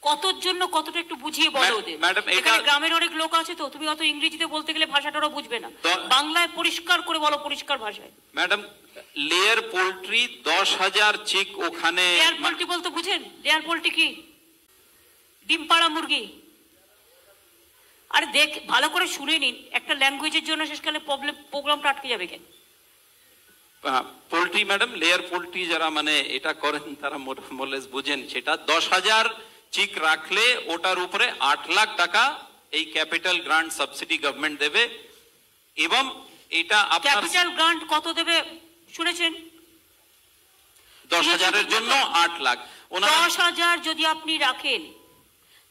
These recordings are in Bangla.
কতর জন্য কতটা একটু বুঝিয়ে বলো ওদের। ম্যাডাম, এখানে গ্রামের অনেক লোক আছে, তো তুমি অত ইংরেজিতে বলতে গেলে ভাষাটা ওরা বুঝবে না, বাংলায় পরিষ্কার করে বলো, পরিষ্কার ভাষায়। ম্যাডাম, লেয়ার পোল্ট্রি 10,000 চিক ওখানে। লেয়ার পোল্ট্রি বলতে বুঝেন? লেয়ার পোল্ট্রি কি? ডিম পাড়া মুরগি। আরে দেখ, ভালো করে শুনে নিন, একটা ল্যাঙ্গুয়েজের জন্য শেষকালে প্রোগ্রামটা আটকে যাবে কেন? পোল্ট্রি ম্যাডাম, লেয়ার পোল্ট্রি যারা মানে এটা করেন তারা মোরলেস বুঝেন সেটা। 10,000 চিক রাখলে ওটার উপরে 8 লাখ টাকা এই ক্যাপিটাল গ্রান্ট সাবসিডি গভর্নমেন্ট দেবে। এবং এটা ক্যাপিটাল গ্রান্ট কত দেবে শুনেছেন? 10,000 এর জন্য 8 লাখ। 10,000 যদি আপনি রাখেন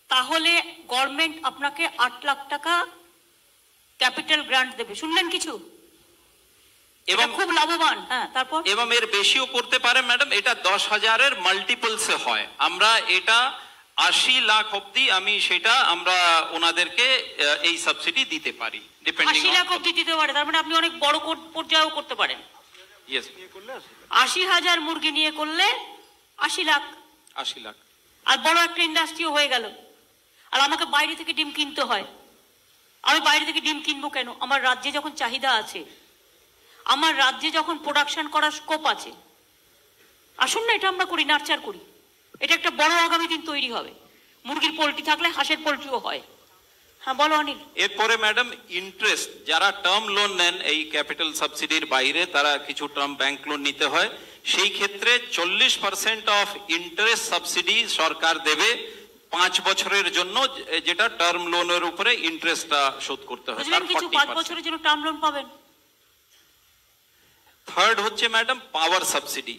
তাহলে গভর্নমেন্ট আপনাকে 8 লাখ টাকা ক্যাপিটাল গ্রান্ট দেবে। শুনলেন কিছু? এবং খুব লাভবান। হ্যাঁ, তারপর এবং এর বেশিও করতে পারে ম্যাডাম। এটা 10,000 এর মাল্টিপলসে হয়। আমরা এটা 80 লাখ অবধি আমরা ওনাদেরকে এই সাবসিডি দিতে পারি। 80 লাখ অবধি দিতে পারে, তার মানে আপনি অনেক বড় পর্যায়েও করতে পারেন। 80,000 মুরগি নিয়ে করলে 80 লাখ। আর বড় একটা ইন্ডাস্ট্রিও হয়ে গেল। আর আমাকে বাইরে থেকে ডিম কিনতে হয়। আমি বাইরে থেকে ডিম কিনবো কেন? আমার রাজ্যে যখন চাহিদা আছে, আমার রাজ্যে যখন প্রোডাকশন করার স্কোপ আছে, আসুন না এটা আমরা করি, নার্চার করি। এটা একটা বড় আগামী দিন তৈরি হবে। মুরগির পোল্ট্রি থাকলে হাঁসের পোল্ট্রিও হয়। হ্যাঁ বলো অনিল। এরপরে ম্যাডাম, ইন্টারেস্ট যারা টার্ম লোন নেন এই ক্যাপিটাল সাবসিডির বাইরে, তারা কিছু টার্ম ব্যাংক লোন নিতে হয়। সেই ক্ষেত্রে 40% অফ ইন্টারেস্ট সাবসিডি সরকার দেবে 5 বছরের জন্য, যেটা টার্ম লোনের উপরে ইন্টারেস্টটা শোধ করতে হয়। বুঝলেন কিছু? 5 বছরের জন্য টার্ম লোন পাবেন। থার্ড হচ্ছে ম্যাডাম পাওয়ার সাবসিডি।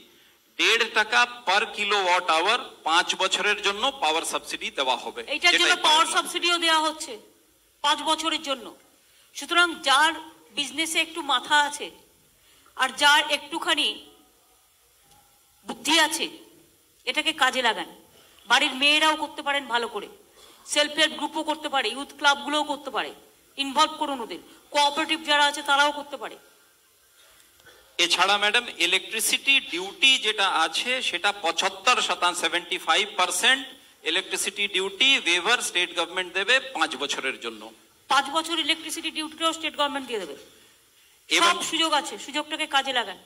1.5 টাকা পার কিলোওয়াট আওয়ার 5 বছরের জন্য পাওয়ার সাবসিডি দেওয়া হবে। এইটার জন্য পাওয়ার সাবসিডিও দেওয়া হচ্ছে 5 বছরের জন্য। সুতরাং যার বিজনেসে একটু মাথা আছে আর যার একটুখানি বুদ্ধি আছে, এটাকে কাজে লাগান। বাড়ির মেয়েরাও করতে পারেন ভালো করে, সেলফ হেল্প গ্রুপও করতে পারে, ইউথ ক্লাবগুলোও করতে পারে। ইনভলভ করুন ওদের। কোঅপারেটিভ যারা আছে তারাও করতে পারে। এছাড়া ম্যাডাম, ইলেকট্রিসিটি ডিউটি যেটা আছে সেটা 75%, 75% electricity duty waiver state government দেবে 5 বছরের জন্য। 5 বছর ইলেকট্রিসিটি ডিউটিটাও স্টেট গভর্নমেন্ট দিয়ে দেবে। সব সুযোগ আছে, সুযোগটাকে কাজে লাগান।